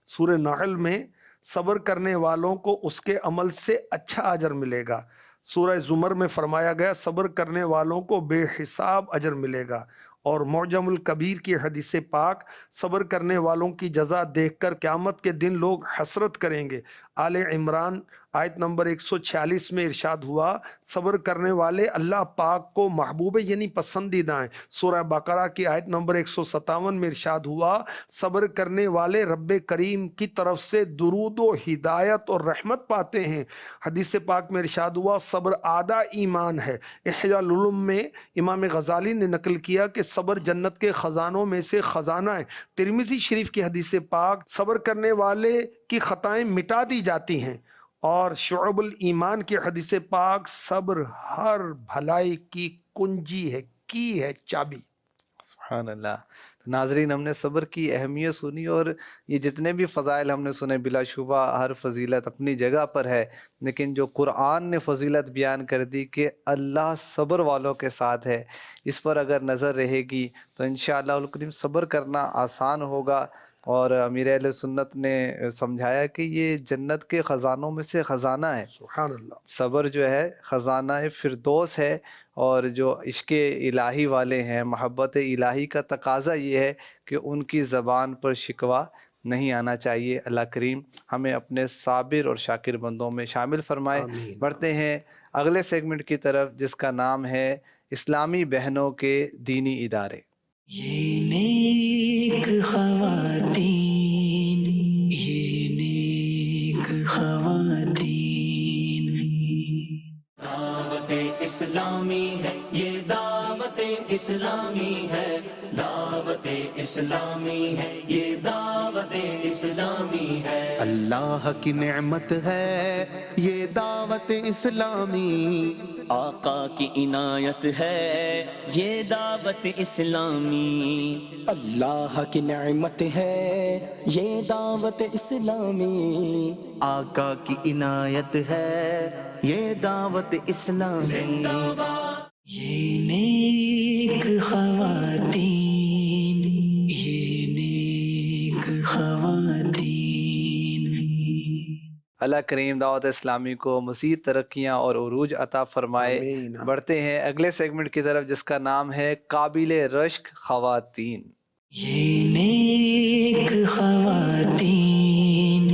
[SPEAKER 3] سورہ نحل میں، صبر کرنے والوں کو اس کے عمل سے اچھا اجر ملے گا. سورہ زمر میں فرمایا گیا صبر کرنے والوں کو بے حساب اجر ملے گا. اور معجم الکبیر کی حدیث پاک، صبر کرنے والوں کی جزا دیکھ کر قیامت کے دن لوگ حسرت کریں گے. آل عمران آیت نمبر 146 میں ارشاد ہوا صبر کرنے والے اللہ پاک کو محبوب یعنی پسندیدہ ہیں. سورہ بقرہ کی آیت نمبر 157 میں ارشاد ہوا صبر کرنے والے رب کریم کی طرف سے درود و ہدایت اور رحمت پاتے ہیں. حدیث پاک میں ارشاد ہوا صبر آدھا ایمان ہے. احیاء العلوم میں امام غزالی نے نقل کیا کہ صبر جنت کے خزانوں میں سے خزانہ ہے. ترمذی شریف کی حدیث پاک صبر کرنے والے کی خطائیں مٹا دی جاتی ہیں. اور شعب الایمان کی حدیث پاک صبر ہر بھلائی کی کنجی ہے، کی ہے چابی.
[SPEAKER 2] سبحان اللہ. ناظرین، ہم نے صبر کی اہمیت سنی اور یہ جتنے بھی فضائل ہم نے سنے بلا شبہ ہر فضیلت اپنی جگہ پر ہے، لیکن جو قرآن نے فضیلت بیان کر دی کہ اللہ صبر والوں کے ساتھ ہے، اس پر اگر نظر رہے گی تو انشاءاللہ الکریم صبر کرنا آسان ہوگا. اور امیر اہل سنت نے سمجھایا کہ یہ جنت کے خزانوں میں سے خزانہ ہے.
[SPEAKER 3] سبحان اللہ.
[SPEAKER 2] صبر جو ہے خزانہ فردوس ہے. اور جو عشق الہی والے ہیں، محبت الہی کا تقاضا یہ ہے کہ ان کی زبان پر شکوہ نہیں آنا چاہیے. اللہ کریم ہمیں اپنے صابر اور شاکر بندوں میں شامل فرمائے.
[SPEAKER 3] آمین.
[SPEAKER 2] بڑھتے ہیں اگلے سیگمنٹ کی طرف جس کا نام ہے اسلامی بہنوں کے دینی ادارے.
[SPEAKER 1] یہ نیک خواتین، یہ نیک خواتین، دعوت اسلامی ہے، یہ دعوت اسلامی ہے، دعوت اسلامی ہے، یہ دعوت اسلامی ہے. اللہ کی نعمت ہے یہ دعوت اسلامی،
[SPEAKER 6] آقا کی عنایت ہے یہ دعوت اسلامی.
[SPEAKER 7] اللہ کی نعمت ہے یہ دعوت اسلامی،
[SPEAKER 1] آقا کی عنایت ہے یہ دعوت اسلامی. یہ نیک خواتین، یہ نیک خواتین.
[SPEAKER 2] اللہ کریم دعوت اسلامی کو مزید ترقیاں اور عروج عطا فرمائے.
[SPEAKER 3] آمین.
[SPEAKER 2] بڑھتے ہیں اگلے سیگمنٹ کی طرف جس کا نام ہے قابل رشک خواتین.
[SPEAKER 1] یہ نیک خواتین،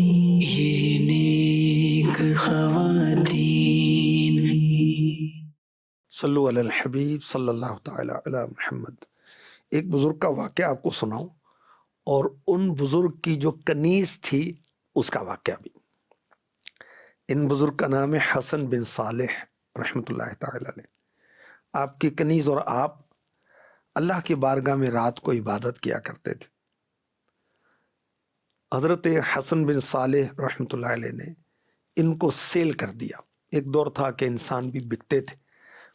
[SPEAKER 1] یہ نیک خواتین.
[SPEAKER 3] صلو علی الحبیب صلی اللہ تعالی علی محمد. ایک بزرگ کا واقعہ آپ کو سناؤں اور ان بزرگ کی جو کنیز تھی اس کا واقعہ بھی. ان بزرگ کا نام ہے حسن بن صالح رحمۃ اللہ تعالی علیہ. آپ کی کنیز اور آپ اللہ کی بارگاہ میں رات کو عبادت کیا کرتے تھے. حضرت حسن بن صالح رحمۃ اللہ علیہ نے ان کو سیل کر دیا. ایک دور تھا کہ انسان بھی بکتے تھے،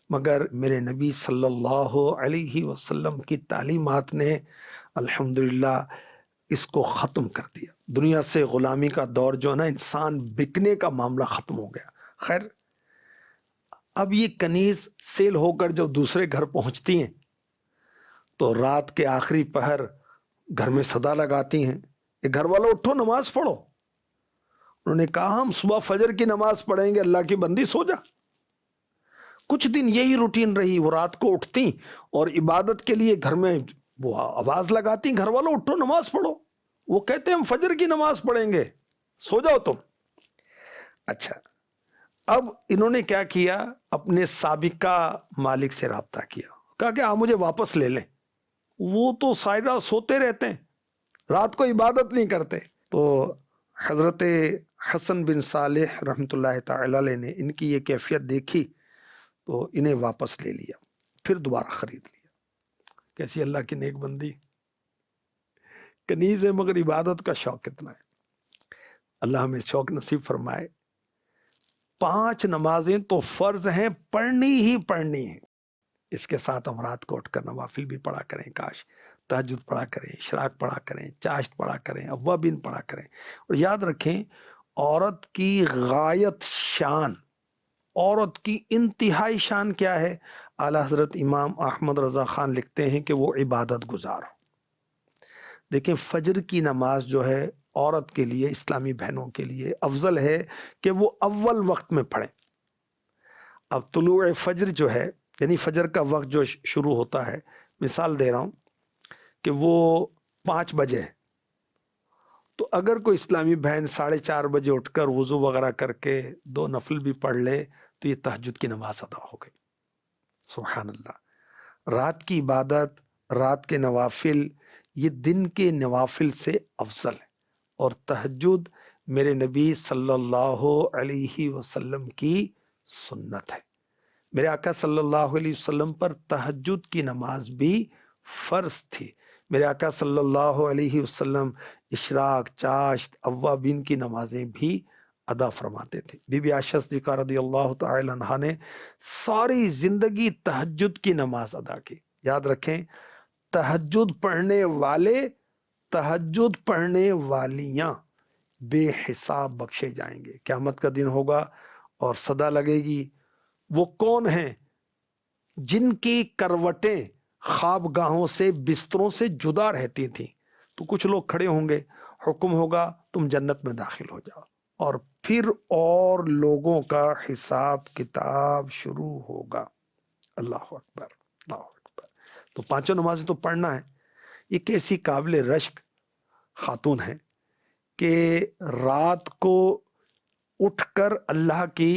[SPEAKER 3] مگر میرے نبی صلی اللہ علیہ وسلم کی تعلیمات نے الحمدللہ اس کو ختم کر دیا. دنیا سے غلامی کا دور جو ہے نا، انسان بکنے کا معاملہ ختم ہو گیا. خیر، اب یہ کنیز سیل ہو کر جب دوسرے گھر پہنچتی ہیں تو رات کے آخری پہر گھر میں صدا لگاتی ہیں کہ گھر والوں اٹھو نماز پڑھو. انہوں نے کہا ہم صبح فجر کی نماز پڑھیں گے، اللہ کی بندی سو جا. کچھ دن یہی روٹین رہی. وہ رات کو اٹھتی اور عبادت کے لیے گھر میں وہ آواز لگاتی گھر والوں اٹھو نماز پڑھو. وہ کہتے ہم فجر کی نماز پڑھیں گے، سو جاؤ تم. اچھا، اب انہوں نے کیا کیا، اپنے سابقہ مالک سے رابطہ کیا، کہا کہ آپ مجھے واپس لے لیں. وہ تو سائدہ سوتے رہتے ہیں، رات کو عبادت نہیں کرتے. تو حضرت حسن بن صالح رحمۃ اللہ تعالی علیہ نے ان کی یہ کیفیت دیکھی تو انہیں واپس لے لیا، پھر دوبارہ خرید لیا. کیسی اللہ کی نیک بندی، کنیز ہے مگر عبادت کا شوق کتنا ہے. اللہ ہمیں شوق نصیب فرمائے. 5 نمازیں تو فرض ہیں، پڑھنی ہی پڑھنی ہیں. اس کے ساتھ ہم رات کو اٹھ کر نوافل بھی پڑھا کریں، کاش تہجد پڑھا کریں، اشراق پڑھا کریں، چاشت پڑھا کریں، اوابین پڑھا کریں. اور یاد رکھیں عورت کی غایت شان، عورت کی انتہائی شان کیا ہے؟ اعلیٰ حضرت امام احمد رضا خان لکھتے ہیں کہ وہ عبادت گزار ہو۔ دیکھیں فجر کی نماز جو ہے عورت کے لیے، اسلامی بہنوں کے لیے افضل ہے کہ وہ اول وقت میں پڑھیں۔ اب طلوع فجر جو ہے، یعنی فجر کا وقت جو شروع ہوتا ہے، مثال دے رہا ہوں کہ وہ 5 بجے ہے، تو اگر کوئی اسلامی بہن 4:30 بجے اٹھ کر وضو وغیرہ کر کے 2 نفل بھی پڑھ لے تو یہ تہجد کی نماز ادا ہو گئی۔ سبحان اللہ۔ رات کی عبادت، رات کے نوافل، یہ دن کے نوافل سے افضل ہے، اور تہجد میرے نبی صلی اللہ علیہ وسلم کی سنت ہے۔ میرے آقا صلی اللہ علیہ وسلم پر تہجد کی نماز بھی فرض تھی۔ میرے آقا صلی اللہ علیہ وسلم اشراق، چاشت، اوابین کی نمازیں بھی ادا فرماتے تھے۔ بی بی عائشہ صدیقہ رضی اللہ تعالی عنہا نے ساری زندگی تہجد کی نماز ادا کی۔ یاد رکھیں، تہجد پڑھنے والے، تہجد پڑھنے والیاں بے حساب بخشے جائیں گے۔ قیامت کا دن ہوگا اور صدا لگے گی، وہ کون ہیں جن کی کروٹیں خواب گاہوں سے، بستروں سے جدا رہتی تھیں؟ تو کچھ لوگ کھڑے ہوں گے، حکم ہوگا تم جنت میں داخل ہو جاؤ، اور پھر اور لوگوں کا حساب کتاب شروع ہوگا۔ اللہ اکبر، اللہ اکبر۔ تو 5 نمازیں تو پڑھنا ہے۔ یہ کیسی قابل رشک خاتون ہے کہ رات کو اٹھ کر اللہ کی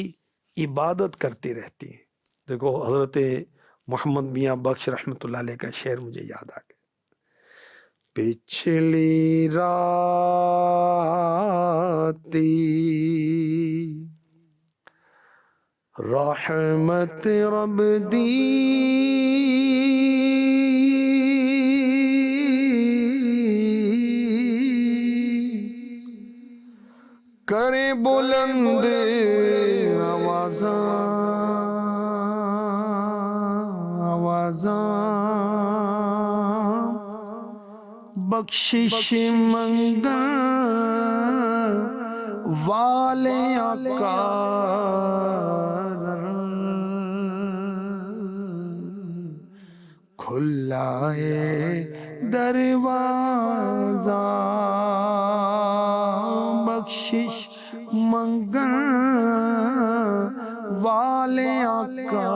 [SPEAKER 3] عبادت کرتی رہتی ہیں۔ دیکھو حضرت محمد میاں بخش رحمۃ اللہ علیہ کا شعر مجھے یاد آ گیا۔ پچھلی راتی رحمت رب دی، کرے بلند آوازاں بخشش منگن والے آقا، کھلا ہے دروازہ بخشش منگن والے آقا،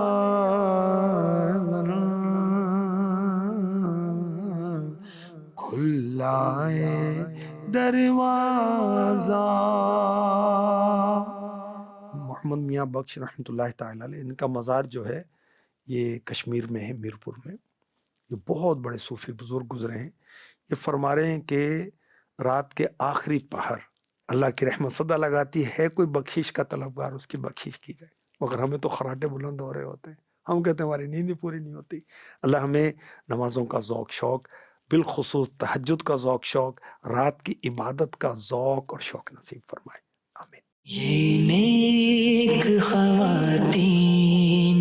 [SPEAKER 3] کھلا ہے دروازہ۔ محمد میاں بخش رحمۃ اللہ تعالی علیہ، ان کا مزار جو ہے یہ کشمیر میں ہے، میرپور میں۔ یہ بہت بڑے صوفی بزرگ گزرے ہیں۔ یہ فرما رہے ہیں کہ رات کے آخری پہر اللہ کی رحمت صدا لگاتی ہے، کوئی بخشش کا طلبگار اس کی بخشش کی جائے، مگر ہمیں تو خراٹے بلند ہو رہے ہوتے ہیں، ہم کہتے ہیں ہماری نیند پوری نہیں ہوتی۔ اللہ ہمیں نمازوں کا ذوق شوق، بالخصوص تہجد کا ذوق شوق، رات کی عبادت کا ذوق اور شوق نصیب فرمائے، آمین۔
[SPEAKER 1] یہ نیک خواتین،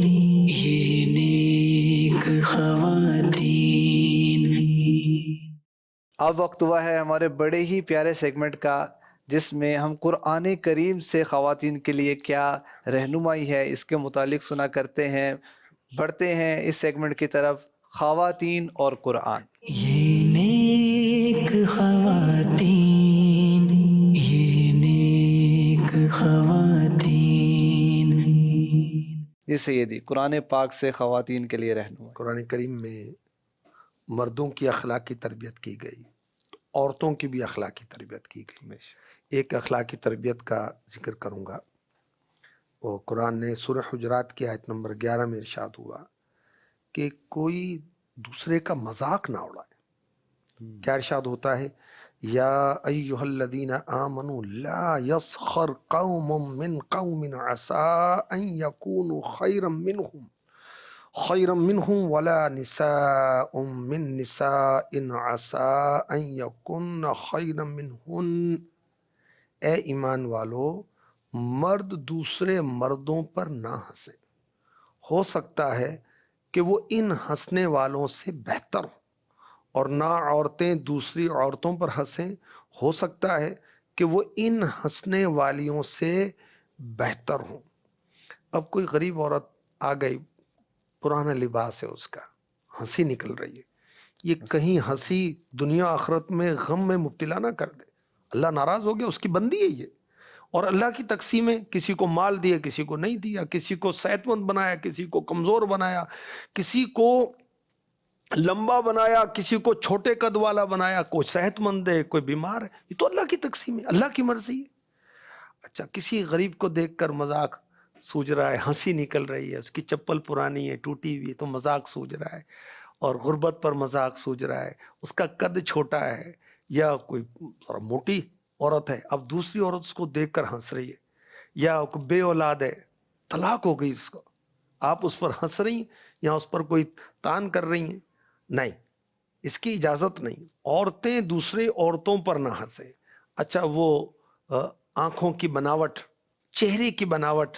[SPEAKER 1] یہ نیک خواتین۔
[SPEAKER 2] اب وقت ہوا ہے ہمارے بڑے ہی پیارے سیگمنٹ کا، جس میں ہم قرآن کریم سے خواتین کے لیے کیا رہنمائی ہے اس کے متعلق سنا کرتے ہیں۔ بڑھتے ہیں اس سیگمنٹ کی طرف، خواتین اور قرآن۔
[SPEAKER 1] یہ نیک خواتین، یہ نیک خواتین۔
[SPEAKER 2] جی سیدی، قرآن پاک سے خواتین کے لیے رہنمائی۔
[SPEAKER 3] قرآن کریم میں مردوں کی اخلاقی تربیت کی گئی، عورتوں کی بھی اخلاقی تربیت کی گئی۔ ایک اخلاقی تربیت کا ذکر کروں گا، وہ قرآن نے سورہ حجرات کی آیت نمبر 11 میں ارشاد ہوا کہ کوئی دوسرے کا مذاق نہ اڑائے۔ کیا ارشاد ہوتا ہے؟ یا ایہا الذین آمنوا لا یسخر قوم من قوم عسى ان یکونوا خیرا منہم ولا نساء من نساء عسى ان یکن خیرا منہن۔ اے ایمان والو، مرد دوسرے مردوں پر نہ ہنسیں، ہو سکتا ہے کہ وہ ان ہنسنے والوں سے بہتر ہوں، اور نہ عورتیں دوسری عورتوں پر ہنسیں، ہو سکتا ہے کہ وہ ان ہنسنے والیوں سے بہتر ہوں. اب کوئی غریب عورت آ گئی, پرانا لباس ہے اس کا, ہنسی نکل رہی ہے, یہ کہیں ہنسی دنیا آخرت میں غم میں مبتلا نہ کر دے. اللہ ناراض ہو گیا, اس کی بندی ہے یہ. اور اللہ کی تقسیمیں, کسی کو مال دیا, کسی کو نہیں دیا, کسی کو صحت مند بنایا, کسی کو کمزور بنایا, کسی کو لمبا بنایا, کسی کو چھوٹے قد والا بنایا, کوئی صحت مند ہے, کوئی بیمار ہے. یہ تو اللہ کی تقسیم ہے, اللہ کی مرضی ہے. اچھا, کسی غریب کو دیکھ کر مذاق سوج رہا ہے, ہنسی نکل رہی ہے, اس کی چپل پرانی ہے, ٹوٹی ہوئی ہے, تو مذاق سوج رہا ہے, اور غربت پر مذاق سوج رہا ہے, اس کا قد چھوٹا ہے, یا کوئی موٹی عورت ہے, اب دوسری عورت اس کو دیکھ کر ہنس رہی ہے, یا بے اولاد ہے, طلاق ہو گئی اس کو, آپ اس پر ہنس رہی ہیں یا اس پر کوئی تان کر رہی ہیں؟ نہیں, اس کی اجازت نہیں. عورتیں دوسرے عورتوں پر نہ ہنسیں. اچھا, وہ آنکھوں کی بناوٹ, چہرے کی بناوٹ,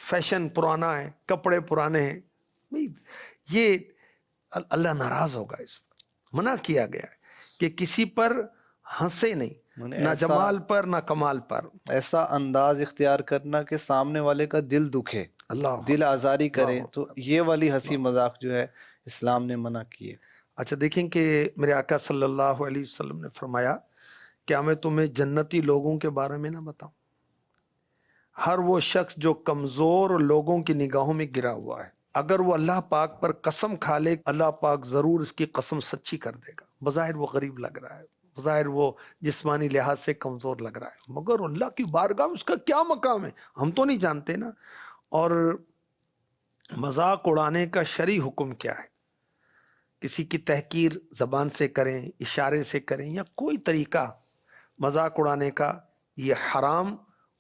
[SPEAKER 3] فیشن پرانا ہے, کپڑے پرانے ہیں, یہ اللہ ناراض ہوگا. اس پر منع کیا گیا ہے کہ کسی پر ہنسے نہیں, نہ جمال پر نہ کمال پر.
[SPEAKER 2] ایسا انداز اختیار کرنا کہ سامنے والے کا دل دکھے,
[SPEAKER 3] اللہ
[SPEAKER 2] دل آزاری کرے, تو یہ والی ہنسی مذاق جو ہے اسلام نے منع کی ہے.
[SPEAKER 3] اچھا دیکھیں کہ میرے آقا صلی اللہ علیہ وسلم نے فرمایا, کیا میں تمہیں جنتی لوگوں کے بارے میں نہ بتاؤں؟ ہر وہ شخص جو کمزور لوگوں کی نگاہوں میں گرا ہوا ہے, اگر وہ اللہ پاک پر قسم کھا لے, اللہ پاک ضرور اس کی قسم سچی کر دے گا. بظاہر وہ غریب لگ رہا ہے, بظاہر وہ جسمانی لحاظ سے کمزور لگ رہا ہے, مگر اللہ کی بارگاہ میں اس کا کیا مقام ہے ہم تو نہیں جانتے نا. اور مذاق اڑانے کا شرعی حکم کیا ہے؟ کسی کی تحقیر زبان سے کریں, اشارے سے کریں, یا کوئی طریقہ مذاق اڑانے کا, یہ حرام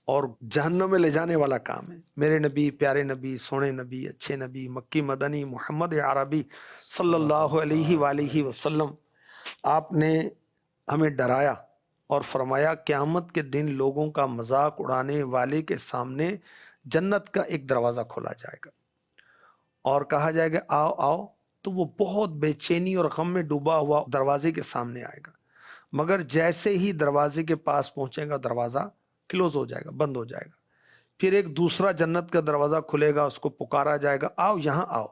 [SPEAKER 3] اور جہنم میں لے جانے والا کام ہے. میرے نبی, پیارے نبی, سونے نبی, اچھے نبی, مکی مدنی محمد عربی صلی اللہ علیہ وآلہ وسلم, آپ نے ہمیں ڈرایا اور فرمایا قیامت کے دن لوگوں کا مذاق اڑانے والے کے سامنے جنت کا ایک دروازہ کھولا جائے گا اور کہا جائے گا آؤ آؤ, تو وہ بہت بے چینی اور غم میں ڈوبا ہوا دروازے کے سامنے آئے گا, مگر جیسے ہی دروازے کے پاس پہنچے گا دروازہ کلوز ہو جائے گا, بند ہو جائے گا. پھر ایک دوسرا جنت کا دروازہ کھلے گا, اس کو پکارا جائے گا آؤ یہاں آؤ.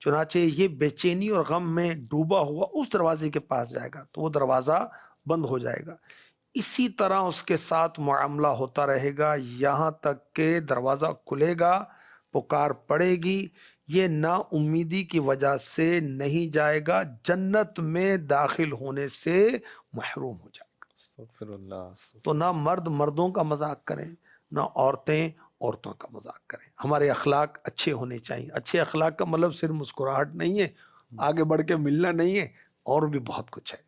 [SPEAKER 3] چنانچہ یہ بے چینی اور غم میں ڈوبا ہوا اس دروازے کے پاس جائے گا تو وہ دروازہ بند ہو جائے گا. اسی طرح اس کے ساتھ معاملہ ہوتا رہے گا یہاں تک کہ دروازہ کھلے گا, پکار پڑے گی, یہ نا امیدی کی وجہ سے نہیں جائے گا, جنت میں داخل ہونے سے محروم ہو جائے گا.
[SPEAKER 2] استغفر اللہ.
[SPEAKER 3] تو نہ مرد مردوں کا مذاق کریں, نہ عورتیں عورتوں کا مذاق کریں. ہمارے اخلاق اچھے ہونے چاہیے. اچھے اخلاق کا مطلب صرف مسکراہٹ نہیں ہے, آگے بڑھ کے ملنا نہیں ہے, اور بھی بہت کچھ ہے.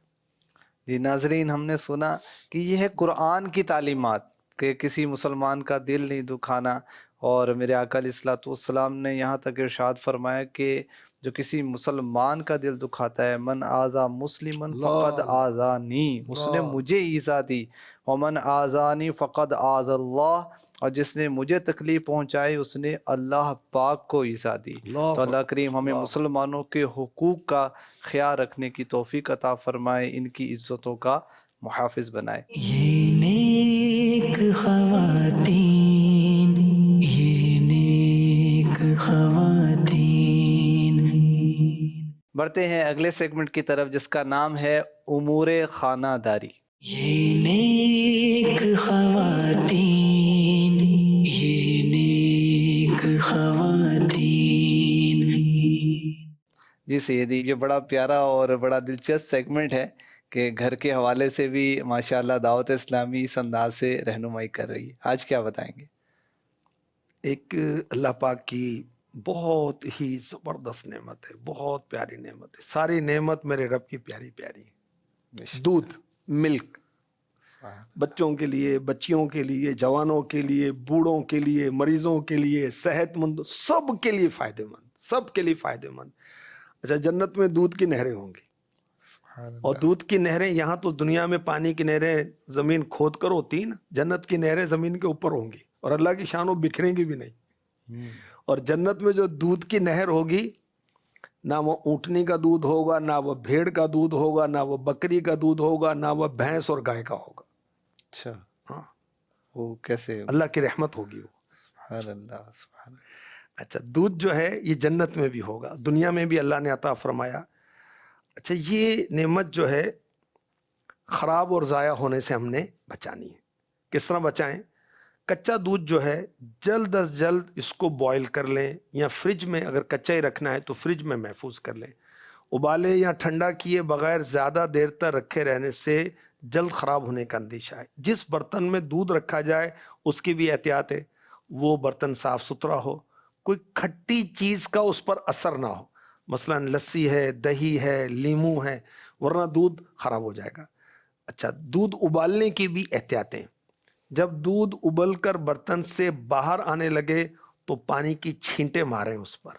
[SPEAKER 2] جی ناظرین, ہم نے سنا کہ یہ ہے قرآن کی تعلیمات کہ کسی مسلمان کا دل نہیں دکھانا, اور میرے آقا علیہ الصلوۃ والسلام نے یہاں تک ارشاد فرمایا کہ جو کسی مسلمان کا دل دکھاتا ہے, من آذا مسلمن فقد آذانی, اس نے مجھے ایذا دی, ومن آذانی فقد آذا اللہ, اور جس نے مجھے تکلیف پہنچائی اس نے اللہ پاک کو ایذا دی. تو اللہ کریم ہمیں مسلمانوں کے حقوق کا خیال رکھنے کی توفیق عطا فرمائے, ان کی عزتوں کا محافظ بنائے.
[SPEAKER 1] یہ نیک خواتین, یہ نیک خواتین.
[SPEAKER 2] بڑھتے ہیں اگلے سیگمنٹ کی طرف جس کا نام ہے امور خانہ داری.
[SPEAKER 1] یہ نیک خواتین, یہ نیک خواتین.
[SPEAKER 2] جی سیدی, یہ بڑا پیارا اور بڑا دلچسپ سیگمنٹ ہے کہ گھر کے حوالے سے بھی ماشاءاللہ دعوت اسلامی اس انداز سے رہنمائی کر رہی ہے. آج کیا بتائیں گے؟
[SPEAKER 3] ایک اللہ پاک کی بہت ہی زبردست نعمت ہے, بہت پیاری نعمت ہے. ساری نعمت میرے رب کی پیاری پیاری ہے. دودھ, ملک, بچوں کے لیے, بچیوں کے لیے, جوانوں کے لیے, بوڑھوں کے لیے, مریضوں کے لیے, صحت مند, سب کے لیے فائدے مند, سب کے لیے فائدے مند. اچھا, جنت میں دودھ کی نہریں ہوں گی, اور دودھ کی نہریں, یہاں تو دنیا میں پانی کی نہریں زمین کھود کر ہوتی ہیں, جنت کی نہریں زمین کے اوپر ہوں گی, اور اللہ کی شان وہ بکھریں گی بھی نہیں. اور جنت میں جو دودھ کی نہر ہوگی, نہ وہ اونٹنی کا دودھ ہوگا, نہ وہ بھیڑ کا دودھ ہوگا, نہ وہ بکری کا دودھ ہوگا, نہ وہ بھینس اور گائے کا ہوگا.
[SPEAKER 2] اچھا, وہ کیسے؟
[SPEAKER 3] اللہ کی رحمت ہوگی وہ.
[SPEAKER 2] سبحان اللہ سبحان اللہ.
[SPEAKER 3] اچھا دودھ جو ہے یہ جنت میں بھی ہوگا, دنیا میں بھی اللہ نے عطا فرمایا. اچھا یہ نعمت جو ہے خراب اور ضائع ہونے سے ہم نے بچانی ہے. کس طرح بچائیں؟ کچا دودھ جو ہے جلد از جلد اس کو بوائل کر لیں, یا فریج میں اگر کچا ہی رکھنا ہے تو فریج میں محفوظ کر لیں. ابالے یا ٹھنڈا کیے بغیر زیادہ دیر تک رکھے رہنے سے جلد خراب ہونے کا اندیشہ ہے. جس برتن میں دودھ رکھا جائے اس کی بھی احتیاط ہے, وہ برتن صاف ستھرا ہو, کوئی کھٹی چیز کا اس پر اثر نہ ہو, مثلا لسی ہے, دہی ہے, لیمو ہے, ورنہ دودھ خراب ہو جائے گا. اچھا دودھ ابالنے کی بھی احتیاطیں. جب دودھ ابل کر برتن سے باہر آنے لگے تو پانی کی چھینٹیں ماریں اس پر,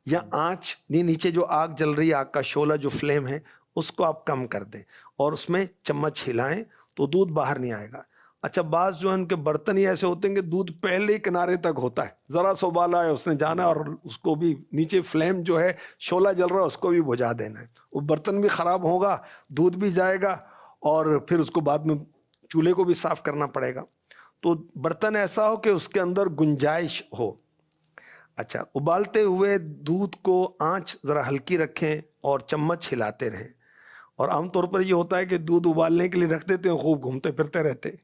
[SPEAKER 3] یا آنچ نیچے جو آگ جل رہی ہے, آگ کا شعلہ جو فلیم ہے اس کو آپ کم کر دیں اور اس میں چمچ ہلائیں تو دودھ باہر نہیں آئے گا. اچھا بعض جو ہے ان کے برتن ہی ایسے ہوتے ہیں کہ دودھ پہلے ہی کنارے تک ہوتا ہے, ذرا سا ابالا ہے اس نے جانا اور اس کو بھی نیچے فلیم جو ہے شعلہ جل رہا ہے اس کو بھی بجھا دینا ہے. وہ برتن بھی خراب ہوگا, دودھ بھی جائے گا, اور پھر اس کو بعد میں چولہے کو بھی صاف کرنا پڑے گا. تو برتن ایسا ہو کہ اس کے اندر گنجائش ہو. اچھا ابالتے ہوئے دودھ کو آنچ ذرا ہلکی رکھیں اور چمچ ہلاتے رہیں. اور عام طور پر یہ ہوتا ہے کہ دودھ ابالنے کے لیے رکھ دیتے ہیں, خوب گھومتے پھرتے رہتے ہیں,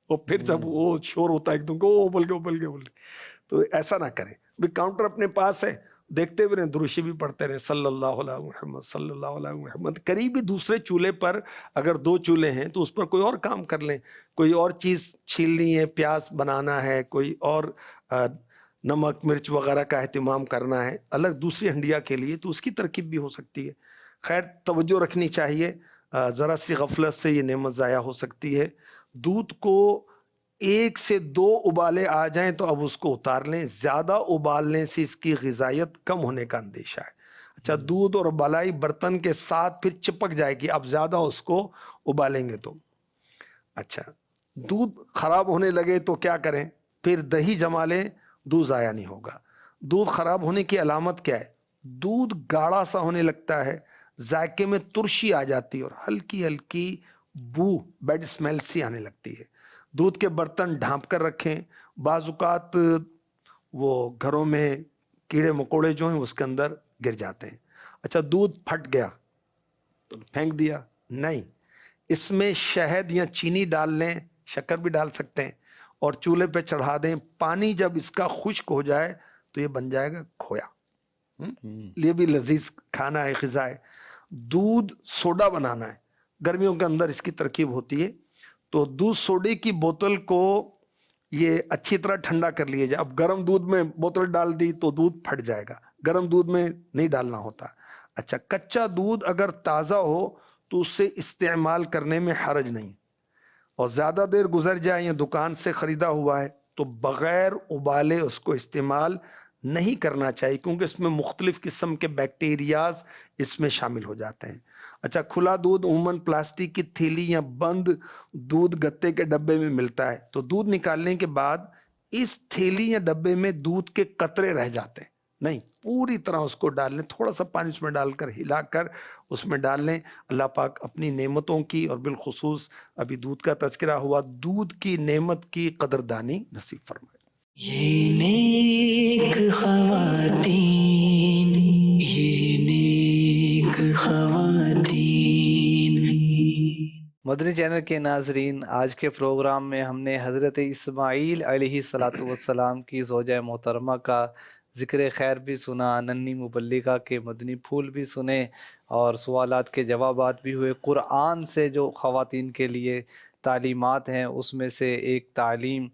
[SPEAKER 3] اور پھر جب وہ شور ہوتا ہے ایک دم کو ابل کے, تو ایسا نہ کریں. بھی کاؤنٹر اپنے پاس ہے, دیکھتے ہوئے رہیں, دروشی بھی پڑھتے رہیں, صلی اللہ علیہ محمد صلی اللہ علیہ محمد. قریبی دوسرے چولہے پر اگر 2 چولہے ہیں تو اس پر کوئی اور کام کر لیں, کوئی اور چیز چھیلنی ہے, پیاز بنانا ہے, کوئی اور نمک مرچ وغیرہ کا اہتمام کرنا ہے الگ دوسری ہنڈیا کے لیے, تو اس کی ترکیب بھی ہو سکتی ہے. خیر توجہ رکھنی چاہیے, ذرا سی غفلت سے یہ نعمت ضائع ہو سکتی ہے. دودھ کو 1 سے 2 ابالے آ جائیں تو اب اس کو اتار لیں, زیادہ ابالنے سے اس کی غذائیت کم ہونے کا اندیشہ ہے. اچھا دودھ اور بالائی برتن کے ساتھ پھر چپک جائے گی اب زیادہ اس کو ابالیں گے تو. اچھا دودھ خراب ہونے لگے تو کیا کریں؟ پھر دہی جما لیں, دودھ ضائع نہیں ہوگا. دودھ خراب ہونے کی علامت کیا ہے؟ دودھ گاڑھا سا ہونے لگتا ہے, ذائقے میں ترشی آ جاتی ہے اور ہلکی ہلکی بو بیڈ اسمیل سی آنے لگتی ہے. دودھ کے برتن ڈھانپ کر رکھیں. بعض اوقات وہ گھروں میں کیڑے مکوڑے جو ہیں اس کے اندر گر جاتے ہیں. اچھا دودھ پھٹ گیا تو پھینک دیا نہیں, اس میں شہد یا چینی ڈال لیں, شکر بھی ڈال سکتے ہیں, اور چولہے پہ چڑھا دیں. پانی جب اس کا خشک ہو جائے تو یہ بن جائے گا کھویا. یہ بھی لذیذ کھانا ہے, غذا ہے. دودھ سوڈا بنانا ہے, گرمیوں کے اندر اس کی ترکیب ہوتی ہے. تو دودھ سوڈے کی بوتل کو یہ اچھی طرح ٹھنڈا کر لیا جائے. اب گرم دودھ میں بوتل ڈال دی تو دودھ پھٹ جائے گا, گرم دودھ میں نہیں ڈالنا ہوتا. اچھا کچا دودھ اگر تازہ ہو تو اس سے استعمال کرنے میں حرج نہیں, اور زیادہ دیر گزر جائے یا دکان سے خریدا ہوا ہے تو بغیر ابالے اس کو استعمال نہیں کرنا چاہیے, کیونکہ اس میں مختلف قسم کے بیکٹیریاز اس میں شامل ہو جاتے ہیں. اچھا کھلا دودھ عموماً پلاسٹک کی تھیلی یا بند دودھ گتے کے ڈبے میں ملتا ہے, تو دودھ نکالنے کے بعد اس تھیلی یا ڈبے میں دودھ کے قطرے رہ جاتے ہیں. نہیں, پوری طرح اس کو ڈال لیں, تھوڑا سا پانی اس میں ڈال کر ہلا کر اس میں ڈال لیں. اللہ پاک اپنی نعمتوں کی, اور بالخصوص ابھی دودھ کا تذکرہ ہوا, دودھ کی نعمت کی قدردانی نصیب فرمائے.
[SPEAKER 1] یہ نیک خواتین, یہ نیک خواتین.
[SPEAKER 2] مدنی چینل کے ناظرین, آج کے پروگرام میں ہم نے حضرت اسماعیل علیہ السلام کی زوجہ محترمہ کا ذکر خیر بھی سنا, ننھی مبلغہ کے مدنی پھول بھی سنے, اور سوالات کے جوابات بھی ہوئے. قرآن سے جو خواتین کے لیے تعلیمات ہیں اس میں سے ایک تعلیم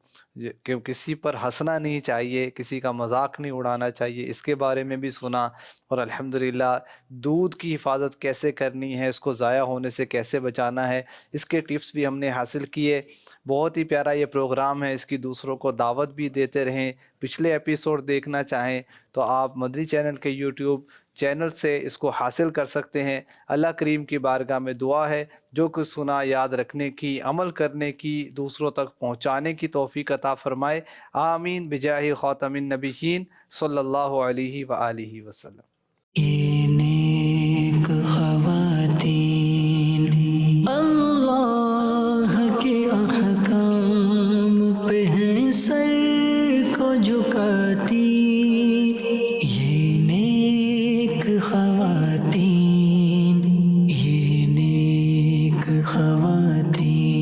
[SPEAKER 2] کہ کسی پر ہنسنا نہیں چاہیے, کسی کا مذاق نہیں اڑانا چاہیے, اس کے بارے میں بھی سنا. اور الحمدللہ دودھ کی حفاظت کیسے کرنی ہے, اس کو ضائع ہونے سے کیسے بچانا ہے, اس کے ٹپس بھی ہم نے حاصل کیے. بہت ہی پیارا یہ پروگرام ہے, اس کی دوسروں کو دعوت بھی دیتے رہیں. پچھلے ایپیسوڈ دیکھنا چاہیں تو آپ مدنی چینل کے یوٹیوب چینل سے اس کو حاصل کر سکتے ہیں. اللہ کریم کی بارگاہ میں دعا ہے جو کچھ سنا یاد رکھنے کی, عمل کرنے کی, دوسروں تک پہنچانے کی توفیق عطا فرمائے. آمین بجاہ خاتم النبیین صلی اللہ علیہ وآلہ وسلم.
[SPEAKER 1] یہ نیک خواتین اللہ کے احکام پہ سر کو جھکاتی یہ نیک خواتین، یہ نیک خواتین.